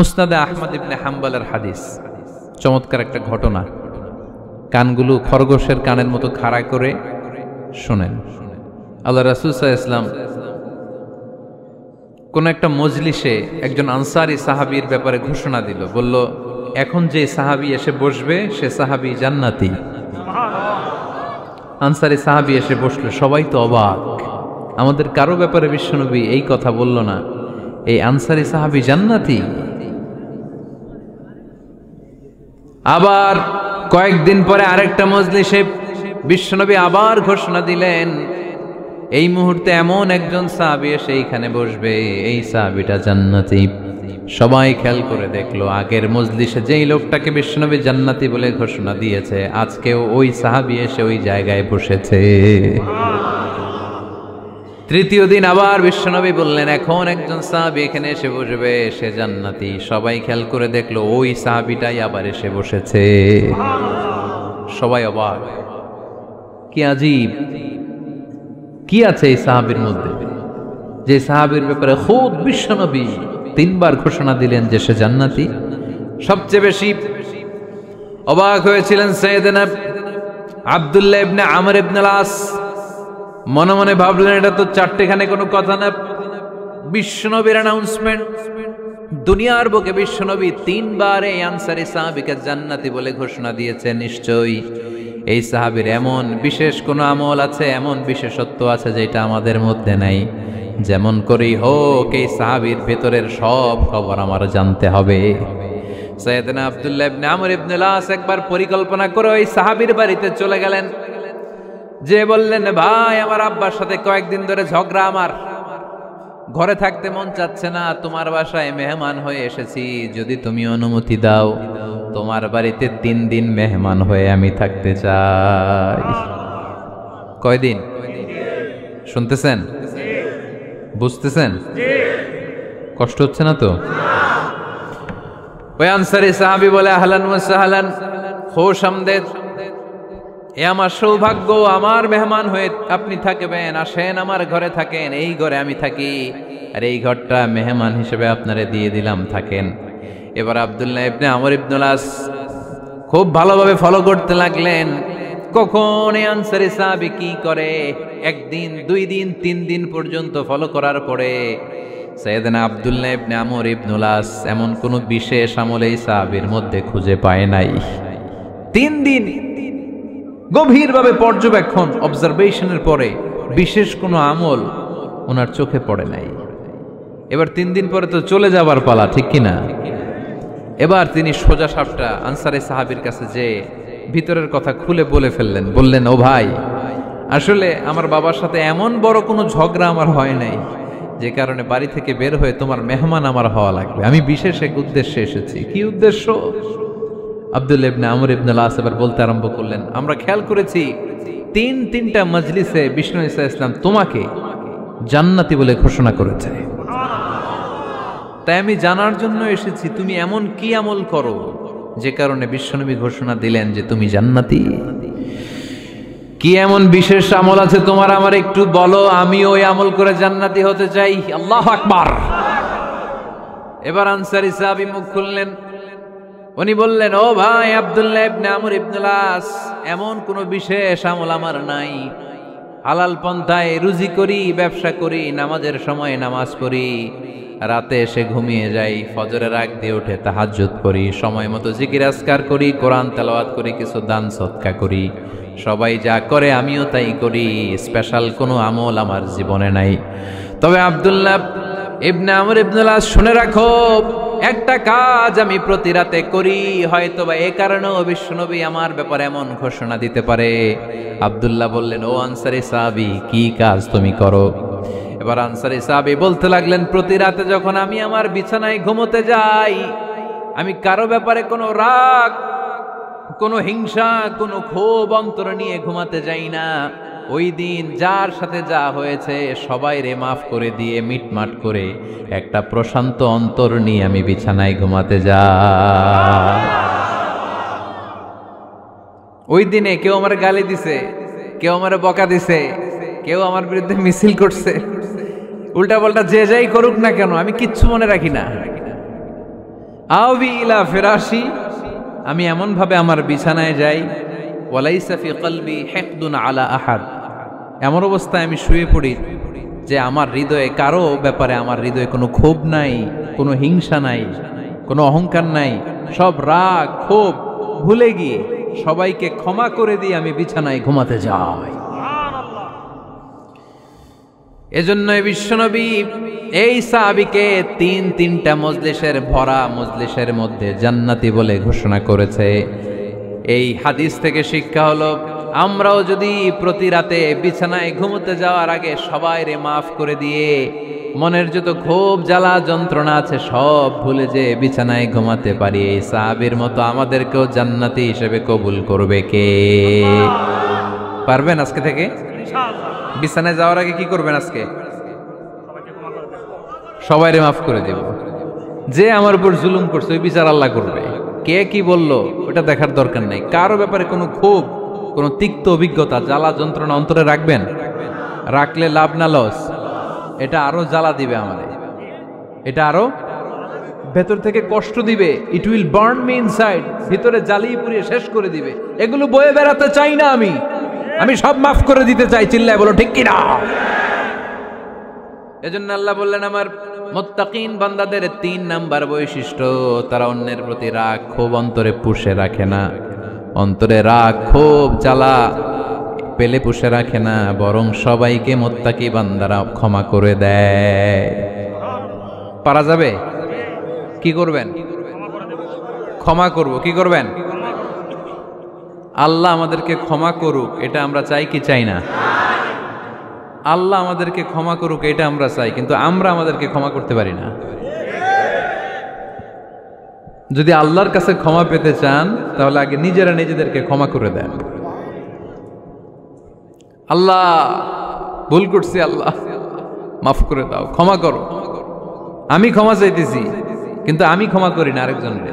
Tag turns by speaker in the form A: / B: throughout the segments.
A: মুসনাদে আহমদ ইবনে হাম্বলের হাদিস, চমৎকার একটা ঘটনা। কানগুলো খরগোশের কানের মতো খাড়া করে শোনেন। আল্লাহ রাসূল সাল্লাল্লাহু আলাইহি ওয়াসাল্লাম কোন একটা মজলিসে একজন আনসারী সাহাবীর ব্যাপারে ঘোষণা দিল, বলল, এখন যে সাহাবী এসে বসবে সে সাহাবী জান্নাতি। আনসারী সাহাবী এসে বসলো, সবাই তো অবাক, আমাদের কারো ব্যাপারে বিশ্বনবী এই কথা বলল না, এই আনসারী সাহাবী জান্নাতি। আবার কয়েকদিন পরে আরেকটা মজলিসে বিশ্বনবী আবার ঘোষণা দিলেন, এই মুহূর্তে এমন একজন সাহাবী এসে এইখানে বসবে, এই সাহাবীটা জান্নাতি। সবাই খেয়াল করে দেখলো, আগের মজলিসে যেই লোকটাকে বিশ্বনবী জান্নাতি বলে ঘোষণা দিয়েছে, আজকেও ওই সাহাবী এসে ওই জায়গায় বসেছে। তৃতীয় দিন আবার বিশ্বনবী বললেন, এখন একজন সাহাবী এখানে এসে বসবে, সে জান্নাতি। সবাই খেয়াল করে দেখলো, ওই সাহাবীটাই আবার এসে বসেছে। সবাই অবাক, কি আজীব, কি আছে এই সাহাবীর মধ্যে, যে সাহাবীর ব্যাপারে খুদ বিশ্বনবী তিনবার ঘোষণা দিলেন যে সে জান্নাতি। সবচেয়ে বেশি অবাক হয়েছিলেন সাইয়েদনা আব্দুল্লাহ ইবনে আমর ইবনে আস। মনে মনে ভাবলেন, এটা তো চারটেখানে কোনো কথা না, বিশ্বনবীর অ্যানাউন্সমেন্ট। দুনিয়ার বুকে বিশ্বনবী তিনবার এই আনসারী সাহাবীকে জান্নাতি বলে ঘোষণা দিয়েছে, নিশ্চয়ই এই সাহাবীর এমন বিশেষ কোনো আমল আছে, এমন বিশেষত্ব আছে যেটা আমাদের মধ্যে নাই। যেমন করেই হোক এই সাহাবীর ভেতরের সব খবর আমার জানতে হবে। সাইয়েদনা আব্দুল্লাহ ইবনে আমর ইবনে আস একবার পরিকল্পনা করে ওই সাহাবীর বাড়িতে চলে গেলেন, যে বললেন, ভাই, আমার আব্বার সাথে কয়েকদিন ধরে ঝগড়া, আমার ঘরে থাকতে মন চাচ্ছে না, তোমার বাসায় মেহমান হয়ে এসেছি, যদি তুমি অনুমতি দাও তোমার বাড়িতে 3 দিন মেহমান হয়ে আমি থাকতে চাই। কয়দিন? শুনতেছেন? বুঝতেছেন? কষ্ট হচ্ছে না তো? ওই আনসারী সাহাবী বলে, আহলান ওয়া সাহলান, খুশ আমদেদ, এ আমার সৌভাগ্য, আমার মেহমান হয়ে আপনি থাকবেন, আসেন আমার ঘরে থাকেন, এই ঘরে আমি থাকি, আর এই ঘরটা মেহমান হিসেবে আপনারে দিয়ে দিলাম, থাকেন। এবার আব্দুল্লাহ ইবনে আমর ইবনে আস খুব ভালোভাবে ফলো করতে লাগলেন, কখন এই আনসারী সাহাবী কি করে। 1 দিন, 2 দিন, 3 দিন পর্যন্ত ফলো করার পরে সাইয়েদনা আব্দুল্লাহ ইবনে আমর ইবনে আস এমন কোন বিশেষ আমল এই সাহাবীর মধ্যে খুঁজে পায় নাই। 3 দিন গভীরভাবে পর্যবেক্ষণ, অবজারভেশনের পরে বিশেষ কোনো আমল ওনার চোখে পড়ে নাই। এবার 3 দিন পরে তো চলে যাবার পালা, ঠিক কিনা? এবার তিনি সোজা সাপটা আনসারী সাহাবীর কাছে যে ভিতরের কথা খুলে বলে ফেললেন, বললেন, ও ভাই, আসলে আমার বাবার সাথে এমন বড় কোনো ঝগড়া আমার হয় নাই যে কারণে বাড়ি থেকে বের হয়ে তোমার মেহমান আমার হওয়া লাগবে, আমি বিশেষ এক উদ্দেশ্যে এসেছি। কি উদ্দেশ্য? আব্দুল্লাহ ইবনে আমর ইবনে আস এবার বলতে আরম্ভ করলেন, আমরা খেয়াল করেছি 3টা মজলিসে বিষ্ণু ঈসা ইসলাম তোমাকে জান্নাতি বলে ঘোষণা করেছে, তাই আমি জানার জন্য এসেছি তুমি এমন কি আমল করো যে কারণে বিশ্বনবী ঘোষণা দিলেন যে তুমি জান্নাতি। কি এমন বিশেষ আমল আছে তোমার, আমার একটু বলো, আমি ওই আমল করে জান্নাতি হতে চাই। আল্লাহু আকবার। এবার আনসারী সাহাবী মুখ খুললেন, উনি বললেন, ও ভাই আব্দুল্লাহ ইবনে আমর ইবনে আস, এমন কোনো বিশেষ আমল আমার নাই, হালাল পন্থায় রুজি করি, ব্যবসা করি, নামাজের সময় নামাজ পড়ি, রাতে এসে ঘুমিয়ে যাই, ফজরের আগ দিয়ে উঠে তাহাজ্জুদ করি, সময় মতো জিকির আজকার করি, কোরআন তেলাওয়াত করি, কিছু দান সদকা করি, সবাই যা করে আমিও তাই করি, স্পেশাল কোনো আমল আমার জীবনে নাই। তবে আব্দুল্লাহ ইবনে আমর ইবনে আস, শুনে রাখো, একটা কাজ আমি প্রতি রাতে করি, হয়তোবা এই কারণেও বিশ্বনবী আমার ব্যাপারে এমন ঘোষণা দিতে পারে। আব্দুল্লাহ বললেন, ও আনসারী সাহাবী, কি কাজ তুমি করো? এবার আনসারী সাহাবী বলতে লাগলেন, প্রতি রাতে যখন আমি আমার বিছানায় ঘুমোতে যাই, আমি কারো ব্যাপারে কোনো রাগ, কোনো হিংসা, কোনো ক্ষোভ অন্তরে নিয়ে ঘুমাতে যাই না। ওই দিন যার সাথে যা হয়েছে সবাই রে মাফ করে দিয়ে মিটমাট করে একটা প্রশান্ত অন্তর নিয়ে আমি বিছানায় ঘুমাতে যাই। ওই দিনে কেউ আমার গালি দিছে, কেউ আমার বকা দিছে, কেউ আমার বিরুদ্ধে মিছিল করছে, উল্টা পাল্টা যে যাই করুক না কেন, আমি কিচ্ছু মনে রাখি না। আওবি ইলা ফিরাশি, আমি এমন ভাবে আমার বিছানায় যাই, ওয়ালাইসা ফি কলবি হিকদুন আলা আহাদ, এমন অবস্থায় আমি শুয়ে পড়ি যে আমার হৃদয়ে কারো ব্যাপারে আমার হৃদয়ে কোনো ক্ষোভ নাই, কোনো হিংসা নাই, কোনো অহংকার নাই, সব রাগ ক্ষোভ ভুলে গিয়ে সবাইকে ক্ষমা করে দিয়ে আমি বিছানায় ঘুমাতে যাই। এজন্য বিশ্বনবী এই সাহাবীকে তিনটা মজলিসের ভরা মজলিসের মধ্যে জান্নাতি বলে ঘোষণা করেছে। এই হাদিস থেকে শিক্ষা হলো, আমরাও যদি প্রতি রাতে বিছানায় ঘুমোতে যাওয়ার আগে সবাইরে মাফ করে দিয়ে মনের যত ক্ষোভ জ্বালা যন্ত্রণা আছে সব ভুলে যে বিছানায় ঘুমাতে পারি, এই সাহাবীর মতো আমাদেরকেও জান্নাতি হিসেবে কবুল করবে কে? পারবেন আজকে থেকে? বিছানায় যাওয়ার আগে কি করবেন? আজকে সবাইরে মাফ করে দেব। যে আমার উপর জুলুম করছে ওই বিচার আল্লাহ করবে। কে কি বললো ওটা দেখার দরকার নেই। কারো ব্যাপারে কোনো ক্ষোভ, কোনো তিক্ত অভিজ্ঞতা, জ্বালা যন্ত্রণা অন্তরে রাখবেন? রাখলে লাভ না লস? এটা আরো জ্বালা দিবে আমাদের, এটা আরো ভেতর থেকে কষ্ট দিবে। It will burn me inside, ভিতরে জ্বালিয়ে পুড়িয়ে শেষ করে দিবে। এগুলো বয়ে বেড়াতে চাই না আমি সব মাফ করে দিতে চাই। চিল্লায় বলো ঠিক কিনা? এজন্য আল্লাহ বললেন, আমার মুত্তাকিন বান্দাদের 3 নাম্বার বৈশিষ্ট্য, তারা অন্যের প্রতি রাগ ক্ষোভ অন্তরে পুষে রাখে না। অন্তরে রাগ ক্ষোভ জ্বালা পেলে পুষে রাখে না, বরং সবাইকে মুত্তাকি বান্দারা ক্ষমা করে দেয়। পারা যাবে? কি করবেন? ক্ষমা করব। কি করবেন? আল্লাহ আমাদেরকে ক্ষমা করুক, এটা আমরা চাই কি চাই না? আল্লাহ আমাদেরকে ক্ষমা করুক এটা আমরা চাই, কিন্তু আমরা আমাদেরকে ক্ষমা করতে পারি না। যদি আল্লাহর কাছে ক্ষমা পেতে চান তাহলে আগে নিজেরা নিজেদেরকে ক্ষমা করে দেন। আল্লাহ ভুল করছি, আল্লাহ মাফ করে দাও, ক্ষমা করো। আমি ক্ষমা চাইতেছি কিন্তু আমি ক্ষমা করি না আরেকজনকে।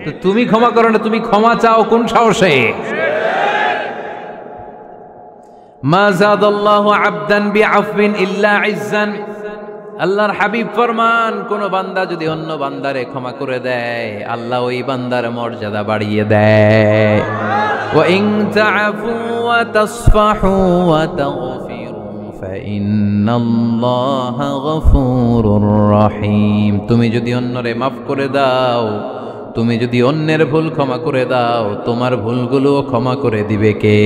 A: তো তুমি ক্ষমা করো না, তুমি ক্ষমা চাও কোন সাহসে? মা যাদাল্লাহু আবদান বিআফবিন ইল্লা ইজ্জান। আল্লাহর হাবিব ফরমান, কোন বান্দা যদি অন্য বান্দারে ক্ষমা করে দেয় আল্লাহ ওই বান্দার মর্যাদা বাড়িয়ে দেয়। ওয়া ইন তা'ফু ওয়া তাসফাহু ওয়া তাগফিরু ফাইন্নাল্লাহা গফুরুর রহিম। তুমি যদি অন্যরে মাফ করে দাও, তুমি যদি অন্যের ভুল ক্ষমা করে দাও, তোমার ভুলগুলো ক্ষমা করে দিবে কে?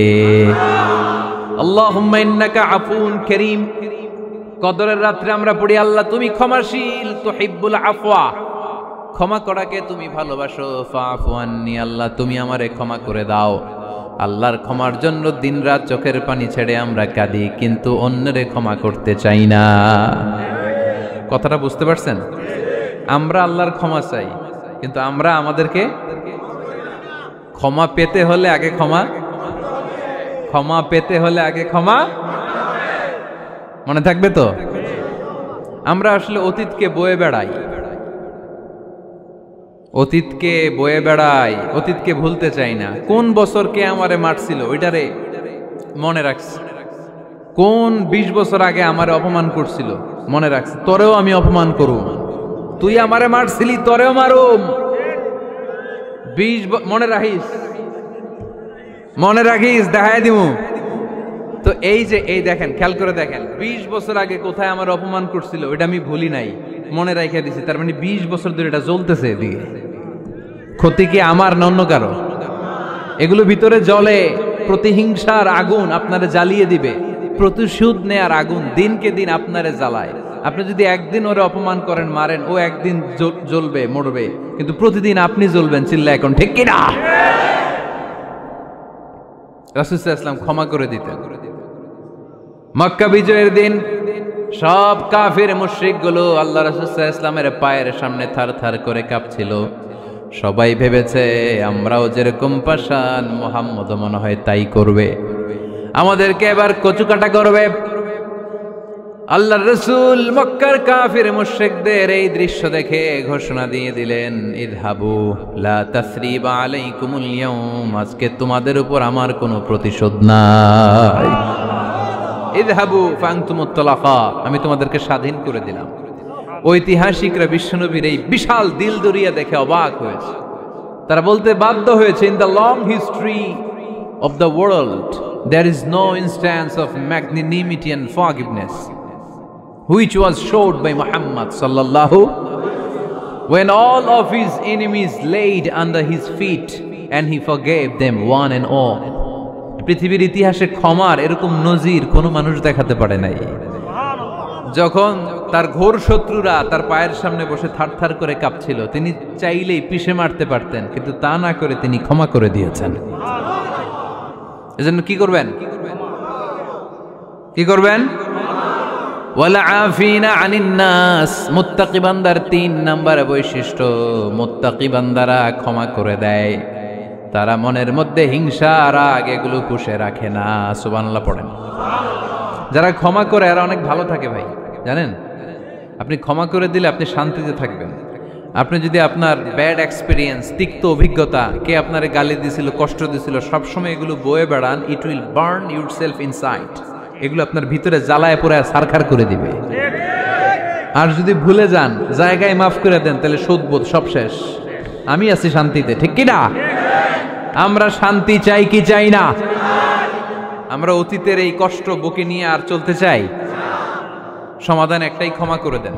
A: আল্লাহুম্মা ইন্নাকা আফুন কারীম। কদরের রাত্রে আমরা পড়ি, আল্লাহ তুমি ক্ষমাশীল, তুহিব্বুল আফওয়া, ক্ষমা করাকে তুমি ভালোবাসো। ফাআফু আন্নি, আল্লাহ তুমি আমারে ক্ষমা করে দাও। আল্লাহর ক্ষমার জন্য দিনরাত চোখের পানি ছেড়ে আমরা কাঁদি, কিন্তু অন্যরে ক্ষমা করতে চাই না। কথাটা বুঝতে পারছেন? আমরা আল্লাহর ক্ষমা চাই, কিন্তু আমরা আমাদেরকে ক্ষমা পেতে হলে আগে ক্ষমা পেতে হলে আগে ক্ষমা। মনে থাকবে তো? আমরা আসলে অতীতকে বয়ে বেড়াই, অতীতকে ভুলতে চাই না। কোন বছর কে আমারে মারছিল ওইটারে মনে রাখছি। কোন 20 বছর আগে আমারে অপমান করছিল মনে রাখছি, তোরেও আমি অপমান করুম। তুই আমারে মারছিলি, তোরেও মারুম। 20 মনে রাখিস, দেখাই দিমু। তো এই দেখেন, খেয়াল করে দেখেন, 20 বছর আগে কোথায় আমার অপমান করছিল ওইটা আমি ভুলি নাই, মনে রাখিয়া দিছি। তার মানে 20 বছর ধরে এটা জ্বলতেছে এদিকে। ক্ষতি কি আমার না অন্য কারো? এগুলো ভিতরে জ্বলে, প্রতিহিংসার আগুন আপনারে জ্বালিয়ে দিবে। প্রতিশোধ নেয়ার আগুন দিনকে দিন আপনারে জ্বালায়। আপনি যদি একদিন ওরে অপমান করেন, মারেন, ও একদিন জ্বলবে, মরবে, কিন্তু প্রতিদিন আপনি জ্বলবেন। চিল্লা এখন ঠিক কিনা? রাসূল সাল্লাল্লাহু আলাইহি ওয়াসাল্লাম ক্ষমা করে দিতেন। মক্কা বিজয়ের দিন সব কাফির মুশরিক গুলো আল্লাহ রাসূল সাল্লাল্লাহু আলাইহি ওয়াসাল্লামের পায়ের সামনে থার করে কাঁপছিল। সবাই ভেবেছে আমরাও যেরকম পাষাণ, মুহাম্মদ মনে হয় তাই করবে, আমাদেরকে এবার কচুকাটা করবে। আল্লাহর রাসূল মক্কার কাফির মুশরিকদের এই দৃশ্য দেখে ঘোষণা দিয়ে দিলেন, ইযহাবু লা তাসরিবা আলাইকুমুল ইয়াউম, আজকে তোমাদের উপর আমার কোনো প্রতিশোধ নাই। ইযহাবু ফাআনতুমুত তালাকা, আমি তোমাদেরকে স্বাধীন করে দিলাম। ঐতিহাসিকরা বিশ্বনবীর এই বিশাল দিল দরিয়া দেখে অবাক হয়েছে। তারা বলতে বাধ্য হয়েছে, in the long history of the world there is no instance of magnanimity and forgiveness which was showed by Muhammad sallallahu when all of his enemies laid under his feet and he forgave them one and all. পৃথিবীর ইতিহাসে ক্ষমার এরকম নজির কোনো মানুষ দেখাতে পারে নাই। যখন তার ঘোর শত্রুরা তার পায়ের সামনে বসে থারথার করে কাঁপছিল, তিনি চাইলেই পিষে মারতে পারতেন, কিন্তু তা না করে তিনি ক্ষমা করে দিয়েছেন। এজন্য কি করবেন? কি করবেন? ওয়ালা আফিনা আনিন নাস। মুত্তাকি বান্দার 3 নাম্বার বৈশিষ্ট্য, মুত্তাকি বান্দারা ক্ষমা করে দেয়। তারা মনের মধ্যে হিংসা রাগ এগুলো পুষে রাখে না। সুবহানাল্লাহ পড়েন। যারা ক্ষমা করে এরা অনেক ভালো থাকে ভাই, জানেন? আপনি ক্ষমা করে দিলে আপনি শান্তিতে থাকবেন। আপনি যদি আপনার ব্যাড এক্সপিরিয়েন্স, তিক্ত অভিজ্ঞতা, কে আপনারে গালি দিছিল, কষ্ট দিছিল, সবসময় এগুলো বয়ে বেড়ান, it will burn your self inside. এগুলো আপনার ভিতরে জ্বালায় পুরো সারখার করে দিবে। আর যদি ভুলে যান, জায়গায় মাফ করে দেন, তাহলে শোধবোধ সব শেষ। আমি আছি শান্তিতে, ঠিক কি না? আমরা শান্তি চাই কি চাই না? আমরা অতীতের এই কষ্ট বুকে নিয়ে আর চলতে চাই? সমাধান একটাই, ক্ষমা করে দেন।